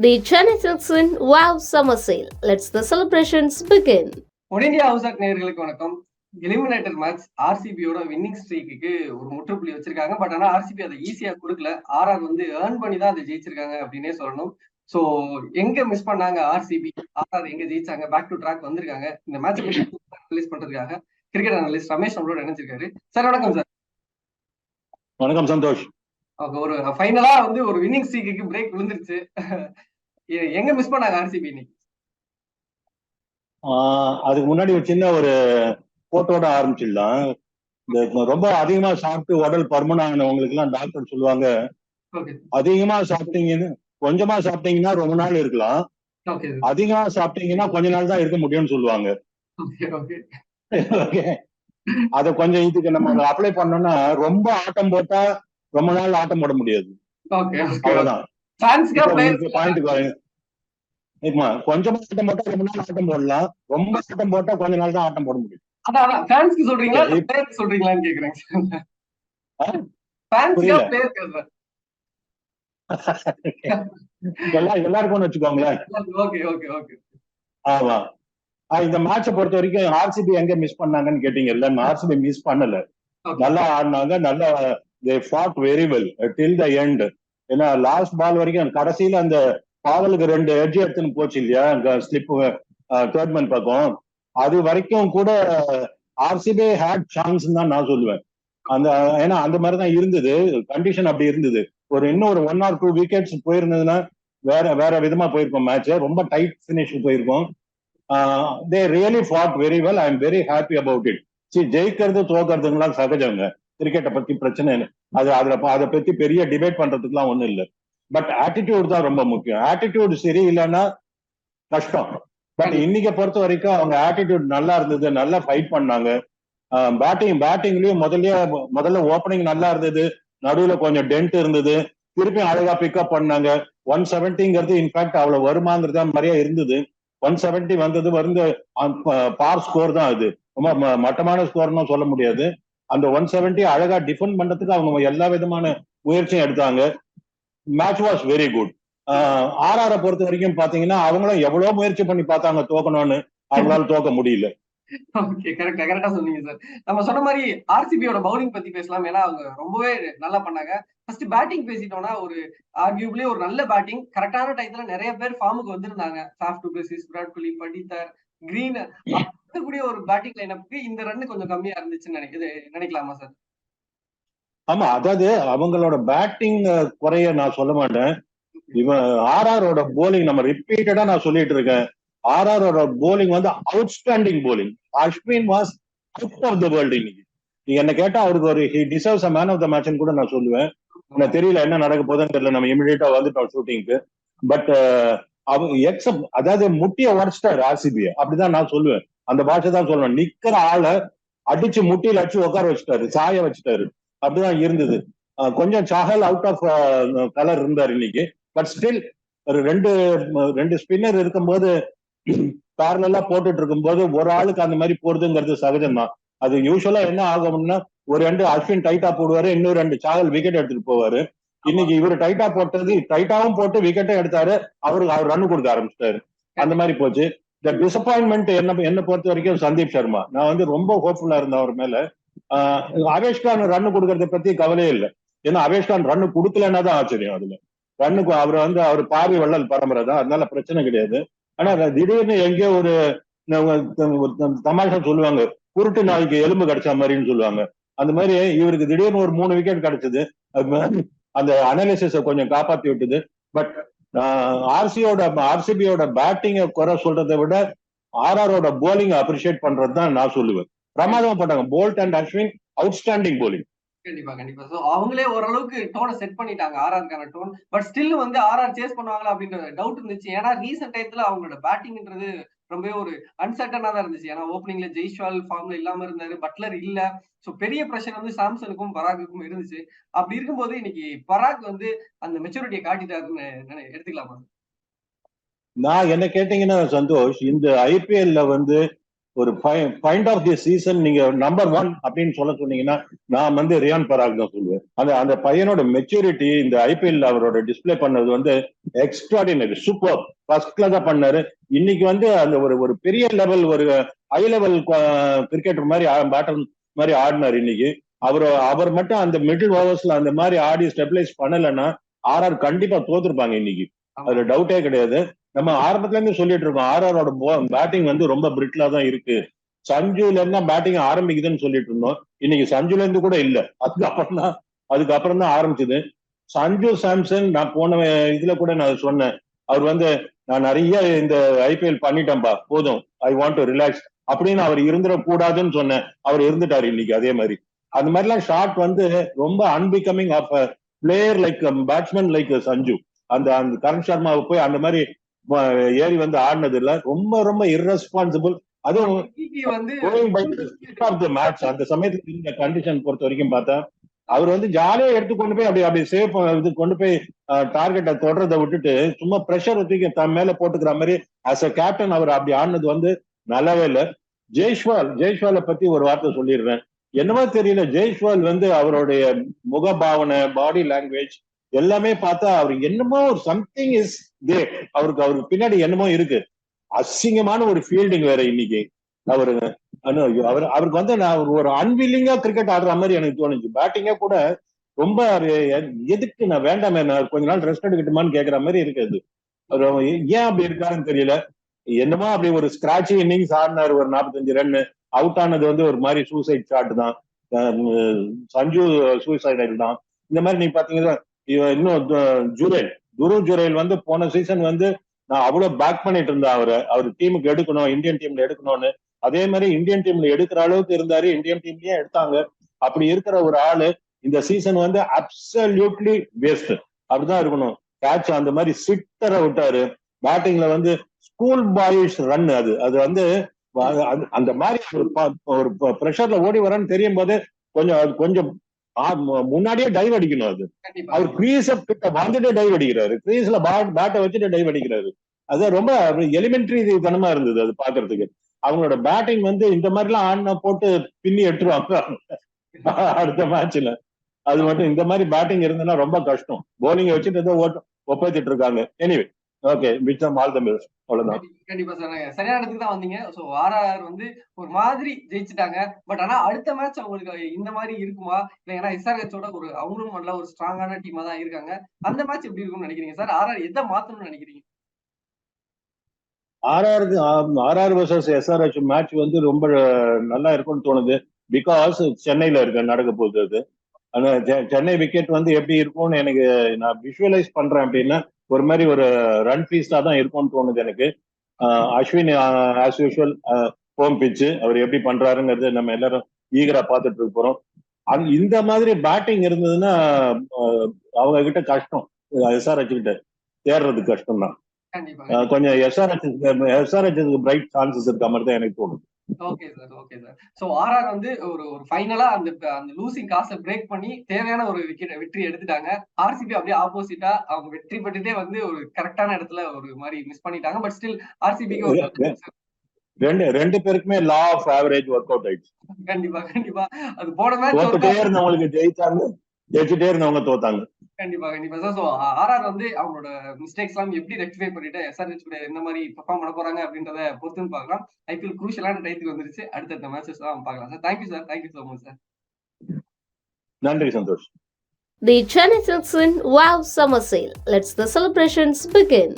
The Chennai Silks in Wow Summer Sale. Let's the celebrations begin. One India house ஆக் நேயர்களுக்கு வணக்கம். Eliminator match ஆர்சிபியோட winning streak ஒரு முற்றுப்புள்ளி வச்சிருக்காங்க. பட் ஆனா ஆர்சிபி அதை ஈஸியா கொடுக்கல. ஆர்ஆர் வந்து ஏர்ன் பண்ணி தான் அதை ஜெயிச்சிருக்காங்க அப்படின்னே சொல்லணும். ஸோ எங்க மிஸ் பண்ணாங்க ஆர்சிபி, ஆர்ஆர் எங்க ஜெயிச்சாங்க, பேக் டு ட்ராக் வந்திருக்காங்க. இந்த மேட்சை பற்றி அனலைஸ் பண்றதுக்காக கிரிக்கெட் அனலிஸ்ட் ரமேஷ் நம்மளோட நினைச்சிருக்காரு. சார் வணக்கம் சார். வணக்கம் சந்தோஷ். ஒரு ஃபைனலா வந்து ஒரு வின்னிங் ஸ்ட்ரீக்கு பிரேக் விழுந்துருச்சு. எங்க மிஸ் பண்ணாங்க ஆர்சிபி இன்னைக்கு? அதுக்கு முன்னாடி ஒரு சின்ன ஒரு போட்டோட ஆரம்பிச்சிடலாம். இந்த ரொம்ப அதிகமா சாப்பிட்டு உடல் பருமன் ஆனவங்களுக்கு எல்லாம் டாக்டர் சொல்லுவாங்க, அதிகமா சாப்பிட்டீங்கன்னு கொஞ்சமா சாப்பிட்டீங்கன்னா ரொம்ப நாள் இருக்கலாம், அதிகமா சாப்பிட்டீங்கன்னா கொஞ்ச நாள் தான் இருக்க முடியும்னு சொல்லுவாங்க. அத கொஞ்சம் இதுக்கு நம்ம அப்ளை பண்ணோம்னா ரொம்ப ஆட்டம் போட்டா ரொம்ப நாள் ஆட்டம் போட முடியாது. அவ்வளவுதான் கொஞ்சமா ஆட்டம் போட்டா ரொம்ப நாள் ஆட்டம் போடலாம், ரொம்ப ஆட்டம் போட்டா கொஞ்ச நாள் தான் ஆட்டம் போட முடியும். எல்லாருக்கும் வச்சுக்கோங்களேன். ஆமா, இந்த மேட்சை பொறுத்த வரைக்கும் ஆர்சிபி எங்க மிஸ் பண்ணாங்கன்னு கேட்டீங்கல்ல, ஆர்சிபி மிஸ் பண்ணல, நல்லா ஆடினாங்க, நல்லா they fought very well till the end. ஏன்னா லாஸ்ட் பால் வரைக்கும் கடைசியில அந்த பாவலுக்கு 2 எட்ஜ் எடுத்துன்னு போச்சு இல்லையா, ஸ்லிப் தேர்ட்மேன் பக்கம், அது வரைக்கும் கூட ஆர்சிபி ஹேட் சான்ஸ் தான் நான் சொல்லுவேன். அந்த ஏன்னா அந்த மாதிரிதான் இருந்தது, கண்டிஷன் அப்படி இருந்தது. இன்னும் ஒரு 1 or 2 விக்கெட்ஸ் போயிருந்ததுன்னா வேற விதமா போயிருக்கோம், மேட்ச் ரொம்ப டைட் பினிஷ் போயிருக்கோம். they really fought very well. I am very happy about it. ஜெயிக்கிறது தோக்கிறதுங்களாம் சகஜங்க, கிரிக்கெட்டை பத்தி பிரச்சனை இல்லை, அதை பத்தி பெரிய டிபேட் பண்றதுக்குலாம் ஒண்ணும் இல்லை. பட் ஆட்டிடியூட் தான் ரொம்ப முக்கியம். ஆட்டிடியூட் சரி இல்லைன்னா கஷ்டம். பட் இன்னைக்கு பொறுத்த வரைக்கும் அவங்க ஆட்டிடியூட் நல்லா இருந்தது, நல்லா ஃபைட் பண்ணாங்க. பேட்டிங்லயும் முதல்ல ஓப்பனிங் நல்லா இருந்தது, நடுவுல கொஞ்சம் டென்ட் இருந்தது, திருப்பியும் அழகா பிக்கப் பண்ணாங்க. 170ங்கிறது இன்ஃபேக்ட் அவ்வளவு வருமாங்கிறதா மாதிரியா இருந்தது. 170 வந்தது பார் ஸ்கோர் தான், அது ரொம்ப மட்டமான ஸ்கோர்னு சொல்ல முடியாது. அந்த 170 அழகா டிஃபெண்ட் பண்றதுக்கு அவங்க எல்லா விதமான முயற்சியும் எடுத்தாங்க. Match was very good. ஆர்ஆரை பொறுத்த வரைக்கும் பாத்தீங்கன்னா அவங்களும் எவ்வளவு முயற்சி பண்ணி பார்த்தாங்க தோக்கணும்னு, அவங்களால தோக்க முடியல. கரெக்டா சொன்னீங்க சார். நம்ம சொன்ன மாதிரி ஆர்சிபியோட பவுலிங் பத்தி பேசலாம். ஏன்னா அவங்க ரொம்பவே நல்லா பண்ணாங்க. ஃபர்ஸ்ட் பேட்டிங் பேசிட்டோம்னா, ஒரு ஆர்கியூபிளி ஒரு நல்ல பேட்டிங், கரெக்டான டைத்துல நிறைய பேர் ஃபார்முக்கு வந்திருந்தாங்க. Faf du Plessis, Virat Kohli, Patidar, Green, கூடிய ஒரு பேட்டிங் லைனப்புக்கு இந்த ரன் கொஞ்சம் கம்மியா இருந்துச்சுன்னு நினைக்கலாமா சார்? ஆமா, அதாவது அவங்களோட பேட்டிங் குறைய நான் சொல்ல மாட்டேன். இவன் ஆர்ஆரோட போலிங் நம்ம ரிப்பீட்டடா நான் சொல்லிட்டு இருக்கேன். ஆர்ஆரோட போலிங் வந்து outstanding bowling. Ashwin was out of the world இன்னைக்கு. நீங்க என்ன கேட்டா அவருக்கு he deserves a man of the மேட்ச்னு கூட நான் சொல்லுவேன். எனக்கு தெரியல என்ன நடக்க போதுன்னு தெரியல, நம்ம இமிடியேட்டா வந்துட்டோம் ஷூட்டிங்க்கு. பட் அவங்க அதாவது முட்டிய உடச்சிட்டாரு ஆர்சிபி, அப்படிதான் நான் சொல்லுவேன். அந்த பாஷை தான் சொல்லுவேன். நிக்கிற ஆளை அடிச்சு முட்டியில அடிச்சு உட்கார வச்சுட்டாரு, சாய வச்சுட்டாரு, அப்படிதான் இருந்தது. கொஞ்சம் சாஹல் அவுட் ஆஃப் கலர் இருந்தார் இன்னைக்கு. பட் ஸ்டில் ஒரு ரெண்டு ஸ்பின்னர் இருக்கும்போது, பேரலா போட்டுட்டு இருக்கும்போது ஒரு ஆளுக்கு அந்த மாதிரி போறதுங்கிறது சகஜம்தான். அது யூஸ்வலா என்ன ஆகும்னா, ஒரு 2 அஸ்வின் டைட்டா போடுவாரு, இன்னும் 2 சாகல் விக்கெட் எடுத்துட்டு போவாரு. இன்னைக்கு இவரு டைட்டா போட்டது, டைட்டாவும் போட்டு விக்கெட்டும் எடுத்தாரு, அவர் ரன் கொடுக்க ஆரம்பிச்சிட்டாரு. அந்த மாதிரி போச்சு. இந்த டிசப்பாயின்மெண்ட் என்ன பொறுத்த வரைக்கும் சந்தீப் சர்மா, நான் வந்து ரொம்ப ஹோப்ஃபுல்லா இருந்தேன் அவர் மேல. அவேஷ்கான் ரன் கொடுக்கறத பத்தி கவலையே இல்லை. ஏன்னா அவேஷ்கான் ரன் கொடுக்கலன்னா தான் ஆச்சரியம். அதுல ரன்னுக்கு அவர் பார்வை வள்ளல் பரம்பரை தான், அதனால பிரச்சனை கிடையாது. ஆனா திடீர்னு எங்கேயோ ஒரு தமாஷா சொல்லுவாங்க, குருட்டு நாய்க்கு எலும்பு கிடைச்ச மாதிரின்னு சொல்லுவாங்க. அந்த மாதிரி இவருக்கு திடீர்னு ஒரு 3 விக்கெட் கிடைச்சது, அந்த அனாலிசிஸ கொஞ்சம் காப்பாத்தி விட்டது. பட் ஆர்சிபியோட பேட்டிங்கை குறை சொல்றதை விட ஆர்ஆரோட போலிங் அப்ரிஷியேட் பண்றதுதான் நான் சொல்லுவேன். பிரமாதமா போட்டாங்க. Boult and Ashwin outstanding bowling. கண்டிப்பா. சோ அவங்களே ஓரளவுக்கு டோனை செட் பண்ணிட்டாங்க, ஆர்ஆர்க்கான டோன். பட் ஸ்டில் வந்து ஆர்ஆர் சேஸ் பண்ணுவாங்களா அப்படின்ற டவுட் இருந்துச்சு. ஏன்னா ரீசெண்ட் டைத்துல அவங்களோட பேட்டிங்ன்றது ரொம்பவே ஒரு அன்சர்டனா தான் இருந்துச்சு. ஏன்னா ஓப்பனிங்ல ஜெய்ஸ்வால் ஃபார்ம்ல இல்லாம இருந்தாரு, பட்லர் இல்ல. சோ பெரிய பிரஷர் வந்து சாம்சனுக்கும் பராக்குக்கும் இருந்துச்சு. அப்படி இருக்கும்போது இன்னைக்கு பராக் வந்து அந்த மெச்சூரிட்டியை காட்டிட்டாருன்னு எடுத்துக்கலாமா? நான் என்ன கேட்டீங்கன்னா சந்தோஷ், இந்த ஐபிஎல்ல வந்து ஒரு பாயிண்ட் ஆஃப் தி சீசன் நீங்க நம்பர் 1 அப்படின்னு சொல்ல சொன்னீங்கன்னா நான் வந்து ரியான் பராக் தான் சொல்லுவேன். அந்த அந்த பையனோட மெச்சூரிட்டி இந்த ஐபிஎல் அவரோட டிஸ்ப்ளே பண்ணது வந்து எக்ஸ்ட்ராடினரி, சூப்பர், ஃபர்ஸ்ட் கிளாஸா பண்ணாரு. இன்னைக்கு வந்து அந்த ஒரு ஒரு பெரிய லெவல், ஒரு ஹை லெவல் கிரிக்கெட்டர் மாதிரி பேட்டர் மாதிரி ஆடினார் இன்னைக்கு. அவர் மட்டும் அந்த மிடில் ஓவர்ஸ்ல அந்த மாதிரி ஆடி ஸ்டெபிலைஸ் பண்ணலைன்னா ஆர்ஆர் கண்டிப்பா தோத்துருப்பாங்க இன்னைக்கு. அதுல டவுட்டே கிடையாது. நம்ம ஆரம்பத்துல இருந்து சொல்லிட்டு இருக்கோம் ஆர்ஆரோட பேட்டிங் வந்து ரொம்ப பிரிட்லா தான் இருக்கு. சஞ்சுல இருந்தா பேட்டிங் ஆரம்பிக்குதுன்னு சொல்லிட்டு இருந்தோம். இன்னைக்கு சஞ்சுல இருந்து கூட இல்ல, அதுக்கப்புறம் தான் ஆரம்பிச்சது. சஞ்சு சாம்சன் நான் போன இதுல கூட நான் சொன்னேன், அவர் வந்து நான் நிறைய இந்த ஐபிஎல் பண்ணிட்டேன்பா, போதும், ஐ வாண்ட் டு ரிலாக்ஸ் அப்படின்னு அவர் இருந்துடக்கூடாதுன்னு சொன்னேன். அவர் இருந்துட்டாரு இன்னைக்கு. அதே மாதிரி அந்த மாதிரிலாம் ஷாட் வந்து ரொம்ப unbecoming of player like batsman like Sanju. அந்த அந்த கரண் சர்மாவை போய் அந்த மாதிரி ஏறி வந்து ஆடினது இல்ல. ரொம்ப ரொம்ப irresponsible. அதுவும் மேட்ச் அந்த சமயத்துல இந்த கண்டிஷன் பொறுத்த வரைக்கும் பார்த்தா அவர் வந்து ஜாலியா எடுத்து கொண்டு போய் அப்படி சேவ் இது கொண்டு போய் டார்கெட்டை தொடரதை விட்டுட்டு சும்மா பிரஷர் தூக்கி தன் மேல போட்டுக்கிற மாதிரி அஸ் அ கேப்டன் அவர் அப்படி ஆடினது வந்து நல்லாவே இல்லை. ஜெய்ஷ்வாலை பத்தி ஒரு வார்த்தை சொல்லிடுறேன். என்னவோ தெரியல, ஜெய்ஷ்வால் வந்து அவருடைய முகபாவனை, பாடி லாங்குவேஜ் எல்லாமே பார்த்தா அவர் என்னமோ ஒரு சம்திங் இஸ் தேர். அவருக்கு பின்னாடி என்னமோ இருக்கு. அசிங்கமான ஒரு ஃபீல்டிங் வேற இன்னைக்கு அவருக்கு வந்து நான் ஒரு அன்வில்லிங்கா கிரிக்கெட் ஆடுற மாதிரி எனக்கு தோணுச்சு. பேட்டிங்கா கூட ரொம்ப எதுக்கு நான் வேண்டாமே, நான் கொஞ்ச நாள் ரெஸ்ட் எடுக்கட்டுமான்னு கேட்கற மாதிரி இருக்காது. ஏன் அப்படி இருக்காருன்னு தெரியல. என்னமோ அப்படி ஒரு ஸ்கிராட்சி இன்னிங்ஸ் ஆடினாரு, ஒரு 45 ரன் அவுட் ஆனது வந்து ஒரு மாதிரி சூசைட் ஷாட் தான். சஞ்சு சூசைடல் தான். இந்த மாதிரி நீ பாத்தீங்கன்னா இன்னும் துருவ் ஜுரேல் வந்து போன சீசன் வந்து நான் அவ்வளவு பேக் பண்ணிட்டு இருந்தேன் அவர் டீமுக்கு எடுக்கணும், இந்தியன் டீம்ல எடுக்கணும்னு. அதே மாதிரி இந்தியன் டீம்ல எடுக்கிற அளவுக்கு இருந்தாரு, இந்தியன் டீம்லயே எடுத்தாங்க. அப்படி இருக்கிற ஒரு ஆளு இந்த சீசன் வந்து அப்சல்யூட்லி வேஸ்ட். அப்படிதான் இருக்கணும். கேட்ச் அந்த மாதிரி சிட்டரை விட்டாரு. பேட்டிங்ல வந்து ஸ்கூல் பாய்ஸ் ரன் அது வந்து அந்த மாதிரி ஒரு பிரஷர்ல ஓடி வரன்னு தெரியும் போது கொஞ்சம் முன்னாடியே டைவ் அடிக்கணும். அவர் கிரீஸ் வந்துட்டு டைவ் அடிக்கிறாரு, கிரீஸ்ல பேட்டை வச்சுட்டு டைவ் அடிக்கிறாரு. அது ரொம்ப எலிமெண்டரி தனமா இருந்தது அது பாக்குறதுக்கு. அவங்களோட பேட்டிங் வந்து இந்த மாதிரி எல்லாம் ஆடினா போட்டு பின்னி எடுத்துருவாங்க அடுத்த மேட்ச்ல. அது மட்டும் இந்த மாதிரி பேட்டிங் இருந்ததுன்னா ரொம்ப கஷ்டம். போலிங் வச்சுட்டு ஏதோ ஒப்பேத்திட்டு இருக்காங்க. Anyway, okay, which all the best. அவ்வளவுதான். கண்டிப்பா சார், சரியான இடத்துக்கு தான் வந்தீங்க. சோ ஆர்ஆர் வந்து ஒரு மாதிரி ஜெயிச்சுட்டாங்க. பட் ஆனா அடுத்த மேட்ச் அவங்களுக்கு இந்த மாதிரி இருக்குமா? இல்ல ஏன்னா எஸ்ஆர்ஹெச்சோட அவங்களும் நல்ல ஒரு ஸ்ட்ராங்கான டீமா தான் இருக்காங்க. அந்த மேட்ச் எப்படி இருக்கும்னு நினைக்கிறீங்க சார்? ஆர்ஆர் எதை மாத்தணும்னு நினைக்கிறீங்க? ஆர்ஆர் வர்சஸ் எஸ்ஆர்ஹெச் மேட்ச் வந்து ரொம்ப நல்லா இருக்கும்னு தோணுது. பிகாஸ் சென்னையில இருக்க நடக்க போகுது அது. ஆனா சென்னை விக்கெட் வந்து எப்படி இருக்கும்னு எனக்கு நான் விஷுவலைஸ் பண்றேன். அப்படின்னா ஒரு மாதிரி ஒரு ரன் பீஸா தான் இருக்கும்னு தோணுது எனக்கு. அஸ்வின் ஆஸ் யூஷுவல் ஹோம் பிச்சு அவர் எப்படி பண்றாருங்கிறது நம்ம எல்லாரும் ஈகரா பார்த்துட்டு இருக்க போறோம். இந்த மாதிரி பேட்டிங் இருந்ததுன்னா அவங்க கிட்ட கஷ்டம், எஸ்ஆர்ஹெச் கிட்ட தேடுறது கஷ்டம் தான். கொஞ்சம் எஸ்ஆர்ஹெச் பிரைட் சான்சஸ் இருக்க மாதிரி தான் எனக்கு தோணுது. Okay sir, okay sir. So RR வந்து ஒரு ஃபைனலா அந்த லூசிங் காசை பிரேக் பண்ணி தேவையான ஒரு வெற்றி எடுத்துட்டாங்க. ஆர்சிபி அப்படியே ஆப்போசிட்டா அவங்க வெற்றி பெற்றுட்டே வந்து ஒரு கரெக்டான இடத்துல ஒரு மாதிரி மிஸ் பண்ணிட்டாங்க. பட் ஸ்டில் ஆர்சிபிக்கு ரெண்டு பேருக்குமே law of average work out ஆயிடுச்சு. கண்டிப்பா அது போன மேட்ச் தோத்துட்டே இருந்தவங்களுக்கு ஜெயிச்சாங்க, ஜெயிச்சுட்டே இருந்தவங்க தோத்தாங்க. கண்டிப்பா சார். சோ ஆர்ஆர் வந்து அவங்களோட மிஸ்டேக்ஸ் எல்லாம் எப்படி ரெக்டிஃபை பண்ணிட்டு எஸ்ஆர்ஹெச் கூட என்ன மாதிரி பெர்ஃபார்ம் பண்ண போறாங்க அப்படின்றத பொறுத்துன்னு பார்க்கலாம். ஐபிஎல் குரூஷியலான டைத்துக்கு வந்துருச்சு. அடுத்த மேட்சஸ் எல்லாம் பார்க்கலாம் sir. Thank you sir, thank you so much sir. நன்றி, Santhosh. The Chennai Silks win Wow Summer Sale. Let's the celebrations begin.